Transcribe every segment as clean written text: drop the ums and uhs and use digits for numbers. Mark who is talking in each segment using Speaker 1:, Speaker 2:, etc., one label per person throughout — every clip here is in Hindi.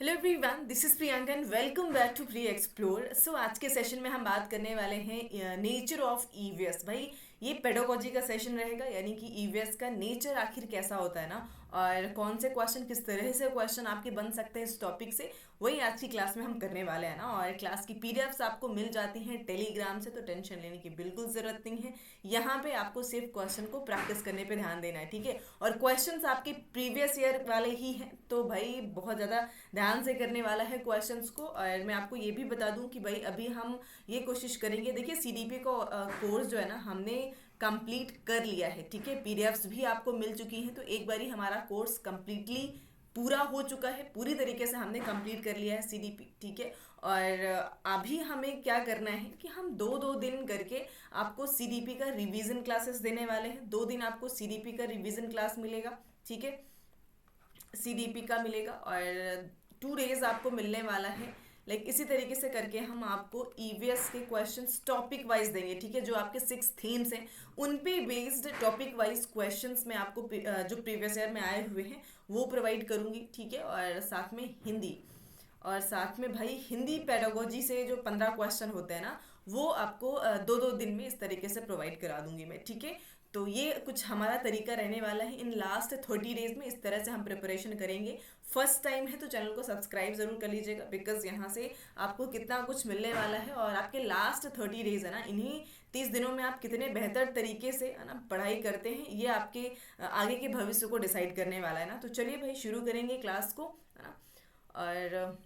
Speaker 1: Hello everyone, this is Priyanka and welcome back to pre explore. So आज के सेशन में हम बात करने वाले हैं नेचर ऑफ ईवीएस। भाई ये पेडागोजी का सेशन रहेगा, यानी कि ईवीएस का नेचर आखिर कैसा होता है ना, और कौन से क्वेश्चन, किस तरह से क्वेश्चन आपके बन सकते हैं इस टॉपिक से, वही आज की क्लास में हम करने वाले हैं ना। और क्लास की पीडीएफ्स आपको मिल जाती हैं टेलीग्राम से, तो टेंशन लेने की बिल्कुल ज़रूरत नहीं है। यहाँ पे आपको सिर्फ क्वेश्चन को प्रैक्टिस करने पे ध्यान देना है, ठीक है। और क्वेश्चंस आपके प्रीवियस ईयर वाले ही हैं, तो भाई बहुत ज़्यादा ध्यान से करने वाला है क्वेश्चंस को। और मैं आपको ये भी बता दूं कि भाई अभी हम ये कोशिश करेंगे, देखिए सीडीपी का कोर्स जो है ना हमने कंप्लीट कर लिया है, ठीक है। पीडीएफ्स भी आपको मिल चुकी हैं, तो एक बारी हमारा कोर्स कंप्लीटली पूरा हो चुका है, पूरी तरीके से हमने कंप्लीट कर लिया है सीडीपी, ठीक है। और अभी हमें क्या करना है कि हम दो दो दिन करके आपको सीडीपी का रिवीजन क्लासेस देने वाले हैं। 2 दिन आपको सीडीपी का रिवीजन क्लास मिलेगा, ठीक है, सीडीपी का मिलेगा। और 2 डेज आपको मिलने वाला है। लाइक इसी तरीके से करके हम आपको ईवीएस के क्वेश्चंस टॉपिक वाइज देंगे, ठीक है। जो आपके 6 थीम्स हैं उन पे बेस्ड टॉपिक वाइज क्वेश्चंस मैं आपको जो प्रीवियस ईयर में आए हुए हैं वो प्रोवाइड करूंगी, ठीक है। और साथ में हिंदी, और साथ में भाई हिंदी पेडागोजी से जो 15 क्वेश्चन होते हैं ना, वो आपको 2-2 दिन में इस तरीके से प्रोवाइड करा दूंगी मैं, ठीक है। तो ये कुछ हमारा तरीका रहने वाला है। इन लास्ट 30 डेज में इस तरह से हम प्रिपरेशन करेंगे। फर्स्ट टाइम है तो चैनल को सब्सक्राइब जरूर कर लीजिएगा, बिकॉज यहाँ से आपको कितना कुछ मिलने वाला है। और आपके लास्ट 30 डेज है ना, इन्हीं 30 दिनों में आप कितने बेहतर तरीके से है ना पढ़ाई करते हैं, ये आपके आगे के भविष्य को डिसाइड करने वाला है ना। तो चलिए भाई शुरू करेंगे क्लास को, है ना। और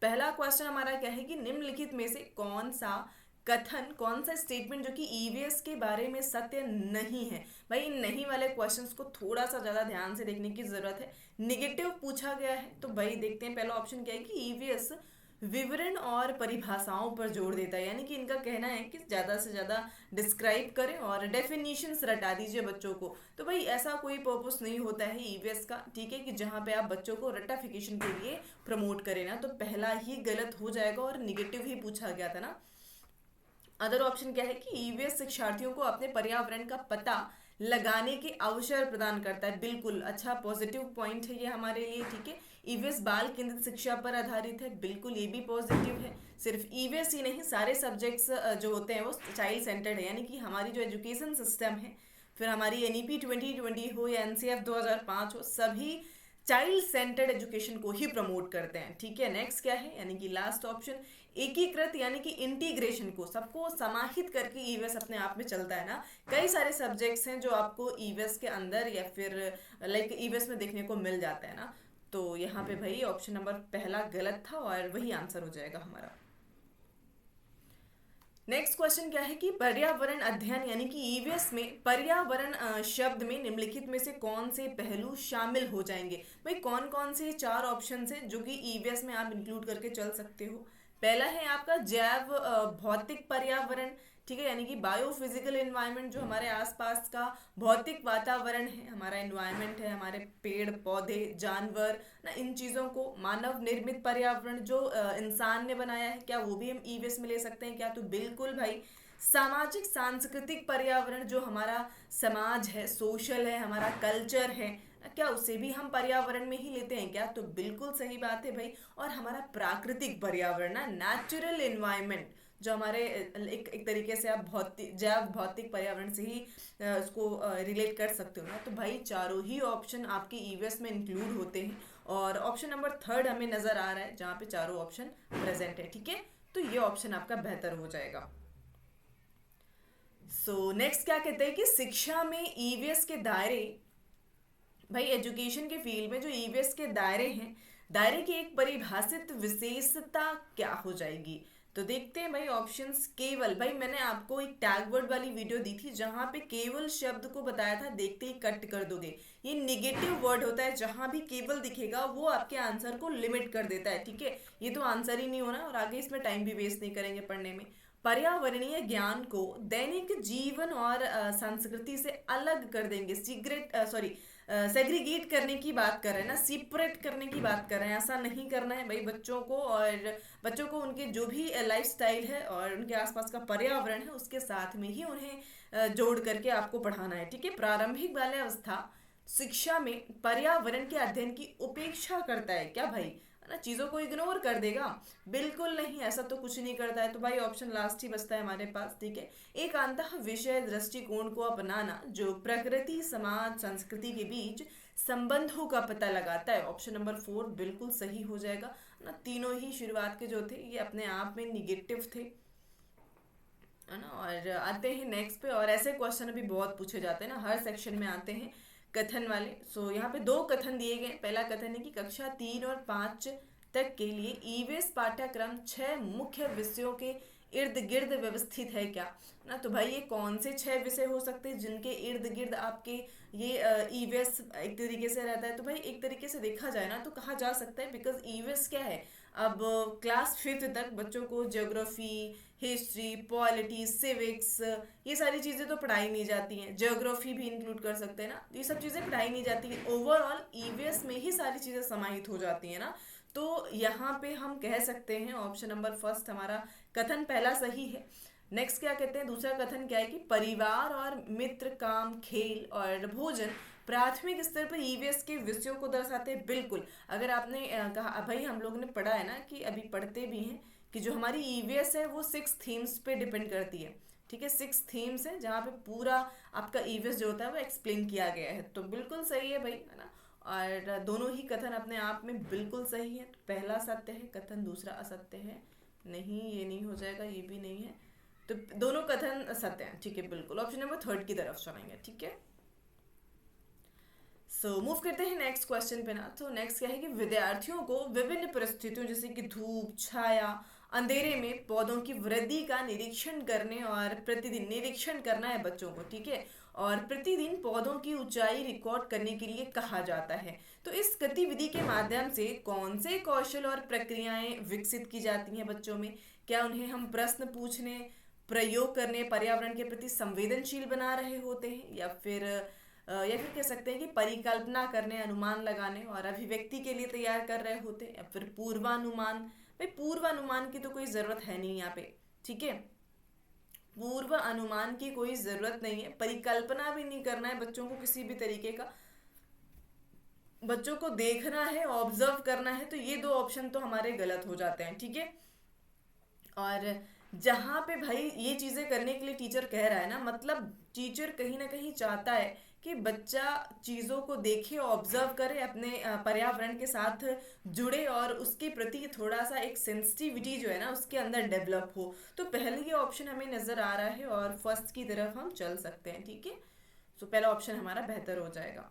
Speaker 1: पहला क्वेश्चन हमारा क्या है कि निम्नलिखित में से कौन सा कथन, कौन सा स्टेटमेंट जो कि ईवीएस के बारे में सत्य नहीं है। भाई इन नहीं वाले क्वेश्चंस को थोड़ा सा ज़्यादा ध्यान से देखने की ज़रूरत है। निगेटिव पूछा गया है, तो भाई देखते हैं पहला ऑप्शन क्या है कि ईवीएस विवरण और परिभाषाओं पर जोर देता है, यानी कि इनका कहना है कि ज़्यादा से ज़्यादा डिस्क्राइब करें और डेफिनेशंस रटा दीजिए बच्चों को। तो भाई ऐसा कोई पर्पस नहीं होता है ईवीएस का, ठीक है, कि जहाँ पे आप बच्चों को रटाफिकेशन के लिए प्रमोट करें ना। तो पहला ही गलत हो जाएगा और निगेटिव ही पूछा गया था ना। अदर ऑप्शन क्या है कि ईवीएस शिक्षार्थियों को अपने पर्यावरण का पता लगाने के अवसर प्रदान करता है। बिल्कुल अच्छा पॉजिटिव पॉइंट है ये हमारे लिए, ठीक है। ईवीएस बाल केंद्रित शिक्षा पर आधारित है, बिल्कुल ये भी पॉजिटिव है। सिर्फ ईवीएस ही नहीं, सारे सब्जेक्ट्स जो होते हैं वो चाइल्ड सेंटर्ड है, यानी कि हमारी जो एजुकेशन सिस्टम है, फिर हमारी एनईपी 2020 हो या एनसीएफ 2005 हो, सभी चाइल्ड सेंटर्ड एजुकेशन को ही प्रमोट करते हैं, ठीक है। नेक्स्ट क्या है, यानी कि लास्ट ऑप्शन एकीकृत, यानी कि इंटीग्रेशन को, सबको समाहित करके ईवीएस अपने आप में चलता है ना। कई सारे सब्जेक्ट्स हैं जो आपको ईवीएस के अंदर या फिर लाइक ईवीएस में देखने को मिल जाता है ना। तो यहाँ पे भाई ऑप्शन नंबर पहला गलत था और वही आंसर हो जाएगा हमारा। नेक्स्ट क्वेश्चन क्या है कि पर्यावरण अध्ययन, यानी कि ईवीएस में पर्यावरण शब्द में निम्नलिखित में से कौन से पहलू शामिल हो जाएंगे। भाई कौन कौन से 4 ऑप्शन हैं जो कि ईवीएस में आप इंक्लूड करके चल सकते हो। पहला है आपका जैव भौतिक पर्यावरण, ठीक है, यानी कि बायोफिजिकल एनवायरनमेंट, जो हमारे आसपास का भौतिक वातावरण है, हमारा एनवायरनमेंट है, हमारे पेड़ पौधे जानवर ना, इन चीज़ों को। मानव निर्मित पर्यावरण जो इंसान ने बनाया है, क्या वो भी हम ईवीएस में ले सकते हैं क्या? तो बिल्कुल भाई। सामाजिक सांस्कृतिक पर्यावरण, जो हमारा समाज है, सोशल है, हमारा कल्चर है, क्या उसे भी हम पर्यावरण में ही लेते हैं क्या? तो बिल्कुल सही बात है भाई। और हमारा प्राकृतिक पर्यावरण ना, नेचुरल एनवायरनमेंट, जो हमारे एक तरीके से आप भौतिक जैव भौतिक पर्यावरण से ही उसको रिलेट कर सकते हो ना। तो भाई चारों ही ऑप्शन आपके ईवीएस में इंक्लूड होते हैं, और ऑप्शन नंबर थर्ड हमें नजर आ रहा है जहाँ पे चारों ऑप्शन प्रेजेंट है, ठीक है। तो ये ऑप्शन आपका बेहतर हो जाएगा। सो नेक्स्ट क्या कहते हैं कि शिक्षा में ईवीएस के दायरे, भाई एजुकेशन के फील्ड में जो ईवीएस के दायरे हैं, दायरे की एक परिभाषित विशेषता क्या हो जाएगी। तो देखते हैं भाई ऑप्शंस। केवल, भाई मैंने आपको एक टैग वर्ड वाली वीडियो दी थी जहां पे केवल शब्द को बताया था, देखते ही कट कर दोगे। ये निगेटिव वर्ड होता है, जहां भी केवल दिखेगा वो आपके आंसर को लिमिट कर देता है, ठीक है। ये तो आंसर ही नहीं होना, और आगे इसमें टाइम भी वेस्ट नहीं करेंगे पढ़ने में। पर्यावरणीय ज्ञान को दैनिक जीवन और संस्कृति से अलग कर देंगे, सेग्रीगेट करने की बात कर रहे हैं ना, सेपरेट करने की बात कर रहे हैं। ऐसा नहीं करना है भाई बच्चों को, और बच्चों को उनके जो भी लाइफ स्टाइल है और उनके आसपास का पर्यावरण है उसके साथ में ही उन्हें जोड़ करके आपको पढ़ाना है, ठीक है। प्रारंभिक बाल्यावस्था शिक्षा में पर्यावरण के अध्ययन की उपेक्षा करता है क्या भाई? है ना, चीज़ों को इग्नोर कर देगा? बिल्कुल नहीं, ऐसा तो कुछ नहीं करता है। तो भाई ऑप्शन लास्ट ही बचता है हमारे पास, ठीक है। एक अंतः विषय दृष्टिकोण को अपनाना जो प्रकृति समाज संस्कृति के बीच संबंधों का पता लगाता है। ऑप्शन नंबर 4 बिल्कुल सही हो जाएगा ना। तीनों ही शुरुआत के जो थे ये अपने आप में निगेटिव थे, है ना। और आते हैं नेक्स्ट पे, और ऐसे क्वेश्चन अभी बहुत पूछे जाते हैं ना, हर सेक्शन में आते हैं कथन वाले। सो यहाँ पे दो कथन दिए गए। पहला कथन है कि कक्षा 3 और 5 तक के लिए ईवीएस पाठ्यक्रम 6 मुख्य विषयों के इर्द गिर्द व्यवस्थित है क्या? ना, तो भाई ये कौन से 6 विषय हो सकते हैं जिनके इर्द गिर्द आपके ये ईवीएस एक तरीके से रहता है? तो भाई एक तरीके से देखा जाए ना तो कहा जा सकता है, बिकॉज ईवीएस क्या है, अब क्लास 5th तक बच्चों को ज्योग्राफी, हिस्ट्री, पॉलिटी, सिविक्स, ये सारी चीज़ें तो पढ़ाई नहीं जाती हैं। ज्योग्राफी भी इंक्लूड कर सकते हैं ना, ये सब चीज़ें पढ़ाई नहीं जाती हैं। ओवरऑल ईवीएस में ही सारी चीज़ें समाहित हो जाती हैं ना। तो यहाँ पे हम कह सकते हैं ऑप्शन नंबर फर्स्ट हमारा कथन पहला सही है। नेक्स्ट क्या कहते हैं, दूसरा कथन क्या है कि परिवार और मित्र, काम, खेल और भोजन प्राथमिक स्तर पर ईवीएस के विषयों को दर्शाते हैं। बिल्कुल, अगर आपने कहा भाई, हम लोग ने पढ़ा है ना कि अभी पढ़ते भी हैं कि जो हमारी ईवीएस है वो 6 थीम्स पे डिपेंड करती है, ठीक है। 6 थीम्स है जहाँ पे पूरा आपका ईवीएस जो होता है वो एक्सप्लेन किया गया है। तो बिल्कुल सही है भाई, है ना। और दोनों ही कथन अपने आप में बिल्कुल सही है। तो पहला सत्य है कथन, दूसरा असत्य है। नहीं, ये नहीं हो जाएगा, ये भी नहीं है। तो दोनों कथन सत्य हैं, ठीक है। बिल्कुल ऑप्शन नंबर 3 की तरफ चलेंगे, ठीक है। सो मूव करते हैं नेक्स्ट क्वेश्चन पे ना। तो नेक्स्ट क्या है कि विद्यार्थियों को विभिन्न परिस्थितियों जैसे कि धूप, छाया, अंधेरे में पौधों की वृद्धि का निरीक्षण करने और प्रतिदिन निरीक्षण करना है बच्चों को, ठीक है। और प्रतिदिन पौधों की ऊंचाई रिकॉर्ड करने के लिए कहा जाता है। तो इस गतिविधि के माध्यम से कौन से कौशल और प्रक्रियाएं विकसित की जाती हैं बच्चों में? क्या उन्हें हम प्रश्न पूछने, प्रयोग करने, पर्यावरण के प्रति संवेदनशील बना रहे होते हैं, या फिर कह सकते हैं कि परिकल्पना करने, अनुमान लगाने और अभिव्यक्ति के लिए तैयार कर रहे होते हैं, या फिर पूर्वानुमान? भाई पूर्वानुमान की तो कोई ज़रूरत है नहीं यहाँ पे, ठीक है। पूर्व अनुमान की कोई ज़रूरत नहीं है, परिकल्पना भी नहीं करना है बच्चों को किसी भी तरीके का। बच्चों को देखना है, ऑब्जर्व करना है। तो ये दो ऑप्शन तो हमारे गलत हो जाते हैं, ठीक है। और जहाँ पे भाई ये चीज़ें करने के लिए टीचर कह रहा है ना, मतलब टीचर कहीं ना कहीं चाहता है कि बच्चा चीज़ों को देखे, ऑब्जर्व करे, अपने पर्यावरण के साथ जुड़े और उसके प्रति थोड़ा सा एक सेंसिटिविटी जो है ना उसके अंदर डेवलप हो। तो पहले ये ऑप्शन हमें नज़र आ रहा है और फर्स्ट की तरफ हम चल सकते हैं, ठीक है। तो पहला ऑप्शन हमारा बेहतर हो जाएगा।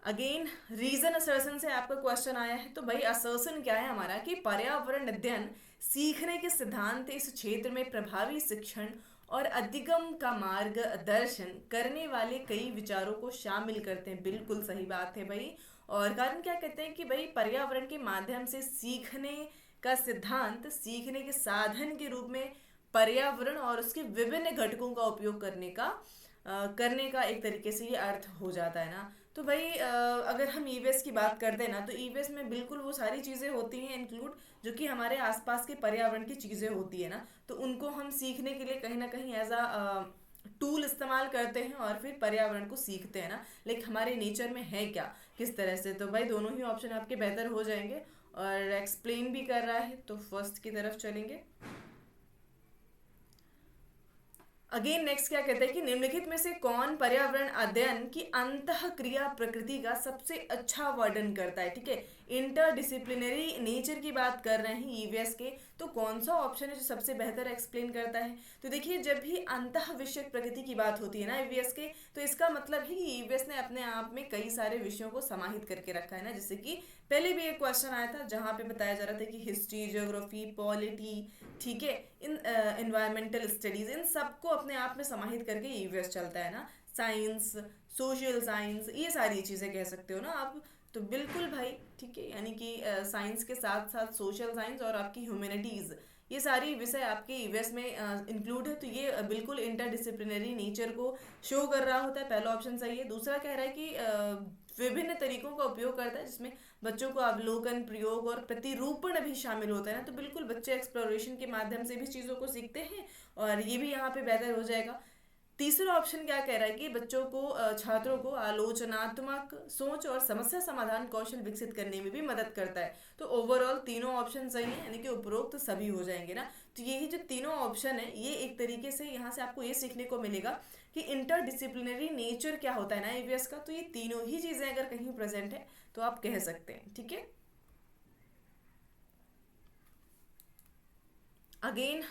Speaker 1: अगेन रीजन असर्शन से आपका क्वेश्चन आया है। तो भाई असर्शन क्या है हमारा कि पर्यावरण अध्ययन सीखने के सिद्धांत इस क्षेत्र में प्रभावी शिक्षण और अधिगम का मार्गदर्शन करने वाले कई विचारों को शामिल करते हैं। बिल्कुल सही बात है भाई। और कारण क्या कहते हैं कि भाई पर्यावरण के माध्यम से सीखने का सिद्धांत सीखने के साधन के रूप में पर्यावरण और उसके विभिन्न घटकों का उपयोग करने का एक तरीके से ये अर्थ हो जाता है ना। तो भाई अगर हम ईवीएस की बात करते हैं ना, तो ईवीएस में बिल्कुल वो सारी चीज़ें होती हैं इंक्लूड जो कि हमारे आसपास के पर्यावरण की चीज़ें होती है ना। तो उनको हम सीखने के लिए कहीं ना कहीं एज अ टूल इस्तेमाल करते हैं और फिर पर्यावरण को सीखते हैं ना। लाइक हमारे नेचर में है क्या, किस तरह से। तो भाई दोनों ही ऑप्शन आपके बेहतर हो जाएंगे और एक्सप्लेन भी कर रहा है, तो फर्स्ट की तरफ चलेंगे। अगेन नेक्स्ट क्या कहते हैं कि निम्नलिखित में से कौन पर्यावरण अध्ययन की अंतः क्रिया प्रकृति का सबसे अच्छा वर्णन करता है, ठीक है। इंटरडिसिप्लिनरी नेचर की बात कर रहे हैं ईवीएस के, तो कौन सा ऑप्शन है जो सबसे बेहतर एक्सप्लेन करता है? तो देखिए, जब भी अंतः विषयक प्रकृति की बात होती है ना ईवीएस के, तो इसका मतलब है कि ईवीएस ने अपने आप में कई सारे विषयों को समाहित करके रखा है ना। जैसे कि पहले भी एक क्वेश्चन आया था जहाँ पे बताया जा रहा था कि हिस्ट्री, ज्योग्राफी, पॉलिटी, ठीक है, इन इन्वायरमेंटल स्टडीज, इन सबको अपने आप में समाहित करके ईवीएस चलता है ना। साइंस, सोशल साइंस, ये सारी चीज़ें कह सकते हो ना आप। तो बिल्कुल भाई, ठीक है, यानी कि साइंस के साथ साथ सोशल साइंस और आपकी ह्यूमैनिटीज़, ये सारी विषय आपके ईवीएस में इंक्लूड है। तो ये बिल्कुल इंटरडिसिप्लिनरी नेचर को शो कर रहा होता है। पहला ऑप्शन सही है। दूसरा कह रहा है कि विभिन्न तरीकों का उपयोग करता है जिसमें बच्चों को अवलोकन, प्रयोग और प्रतिरूपण भी शामिल होता है ना। तो बिल्कुल बच्चे एक्सप्लोरेशन के माध्यम से भी चीज़ों को सीखते हैं और ये भी यहाँ पे बेहतर हो जाएगा। तीसरा ऑप्शन क्या कह रहा है कि बच्चों को छात्रों को आलोचनात्मक सोच और समस्या समाधान कौशल विकसित करने में भी मदद करता है। तो ओवरऑल तीनों ऑप्शन सही है, यानी कि उपरोक्त तो सभी हो जाएंगे ना। तो यही जो तीनों ऑप्शन है, ये एक तरीके से यहाँ से आपको ये सीखने को मिलेगा कि इंटरडिसिप्लिनरी नेचर क्या होता है ना ईवीएस का। तो ये तीनों ही चीज़ें अगर कहीं प्रेजेंट है तो आप कह सकते हैं, ठीक है। अगेन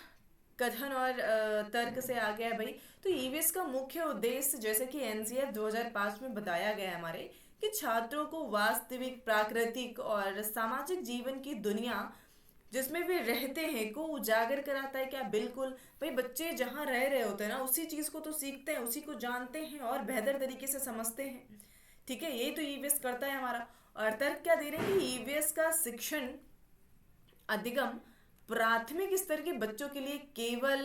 Speaker 1: कथन और तर्क से आ गया है भाई। तो ईवीएस का मुख्य उद्देश्य, जैसे कि एनसीएफ 2005 में बताया गया है हमारे, कि छात्रों को वास्तविक प्राकृतिक और सामाजिक जीवन की दुनिया जिसमें वे रहते हैं को उजागर कराता है। क्या बिल्कुल भाई, बच्चे जहाँ रह रहे होते हैं ना उसी चीज़ को तो सीखते हैं, उसी को जानते हैं और बेहतर तरीके से समझते हैं, ठीक है। यही तो ईवीएस करता है हमारा। और तर्क क्या दे रहे हैं कि ईवीएस का शिक्षण अधिगम प्राथमिक स्तर के बच्चों के लिए केवल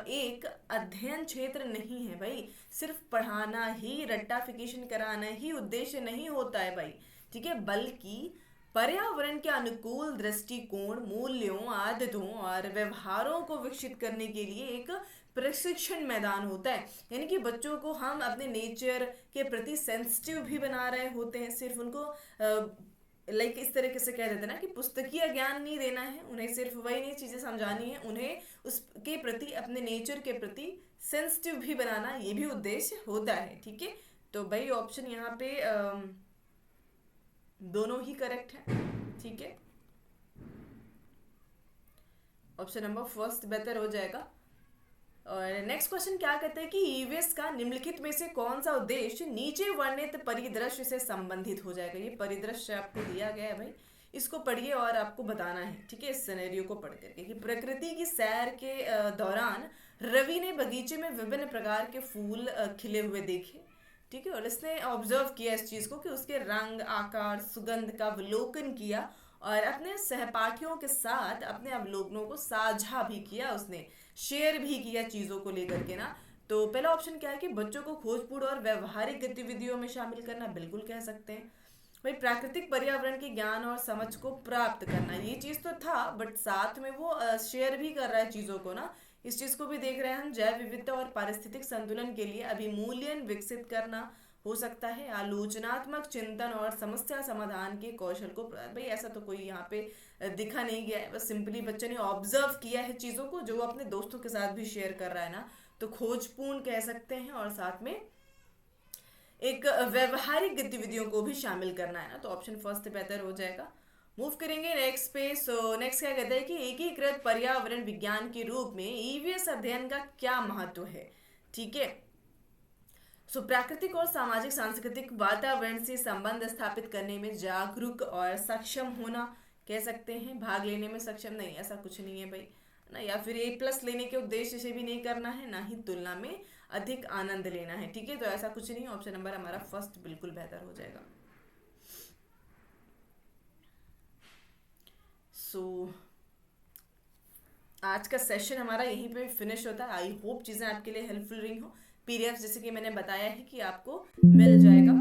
Speaker 1: एक अध्ययन क्षेत्र नहीं है भाई। सिर्फ पढ़ाना ही, रट्टाफिकेशन कराना ही उद्देश्य नहीं होता है भाई, ठीक है, बल्कि पर्यावरण के अनुकूल दृष्टिकोण, मूल्यों, आदतों और व्यवहारों को विकसित करने के लिए एक प्रशिक्षण मैदान होता है। यानी कि बच्चों को हम अपने नेचर के प्रति सेंसिटिव भी बना रहे होते हैं। सिर्फ उनको लाइक इस तरीके से कह देते हैं ना कि पुस्तकीय ज्ञान नहीं देना है उन्हें, सिर्फ वही नहीं चीज़ें समझानी है उन्हें, उसके प्रति, अपने नेचर के प्रति सेंसिटिव भी बनाना, ये भी उद्देश्य होता है, ठीक है। तो भाई ऑप्शन यहाँ पे दोनों ही करेक्ट है, ठीक है। ऑप्शन नंबर फर्स्ट बेहतर हो जाएगा। और नेक्स्ट क्वेश्चन क्या कहते हैं कि ईवीएस का निम्नलिखित में से कौन सा उद्देश्य नीचे वर्णित परिदृश्य से संबंधित हो जाएगा। ये परिदृश्य आपको दिया गया है भाई, इसको पढ़िए और आपको बताना है, ठीक है, इस सिनेरियो को पढ़ करके कि प्रकृति की सैर के दौरान रवि ने बगीचे में विभिन्न प्रकार के फूल खिले हुए देखे, ठीक है, और इसने ऑब्जर्व किया इस चीज़ को कि उसके रंग, आकार, सुगंध का अवलोकन किया और अपने सहपाठियों के साथ अपने अवलोकनों को साझा भी किया, उसने शेयर भी किया चीज़ों को लेकर के ना। तो पहला ऑप्शन क्या है कि बच्चों को खोजपूर्ण और व्यवहारिक गतिविधियों में शामिल करना, बिल्कुल कह सकते हैं भाई। प्राकृतिक पर्यावरण के ज्ञान और समझ को प्राप्त करना, ये चीज़ तो था, बट साथ में वो शेयर भी कर रहा है चीज़ों को ना, इस चीज़ को भी देख रहे हैं हम। जैव विविधता और पारिस्थितिक संतुलन के लिए अभिमूल्यन विकसित करना हो सकता है। आलोचनात्मक चिंतन और समस्या समाधान के कौशल को, भाई ऐसा तो कोई यहाँ पे दिखा नहीं गया है, बस सिंपली बच्चे ने ऑब्जर्व किया है चीज़ों को, जो अपने दोस्तों के साथ भी शेयर कर रहा है ना, तो खोजपूर्ण कह सकते हैं। और साथ में एक व्यवहारिक गतिविधियों को भी शामिल करना है ना, तो ऑप्शन फर्स्ट बेहतर हो जाएगा। मूव करेंगे नेक्स्ट पे। सो नेक्स्ट क्या कहता है कि एकीकृत पर्यावरण विज्ञान के रूप में ईवीएस अध्ययन का क्या महत्व है, ठीक है। सो प्राकृतिक और सामाजिक सांस्कृतिक वातावरण से संबंध स्थापित करने में जागरूक और सक्षम होना, कह सकते हैं। भाग लेने में सक्षम नहीं, ऐसा कुछ नहीं है भाई ना, या फिर A+ लेने के उद्देश्य से भी नहीं करना है, ना ही तुलना में अधिक आनंद लेना है, ठीक है, तो ऐसा कुछ नहीं। ऑप्शन नंबर हमारा फर्स्ट बिल्कुल बेहतर हो जाएगा। सो आज का सेशन हमारा यहीं पे फिनिश होता है। आई होप चीज़ें आपके लिए हेल्पफुल रही हो। PDF जैसे कि मैंने बताया है कि आपको मिल जाएगा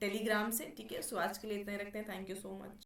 Speaker 1: टेलीग्राम से, ठीक है। सो आज के लिए इतना ही रखते हैं। Thank you so much.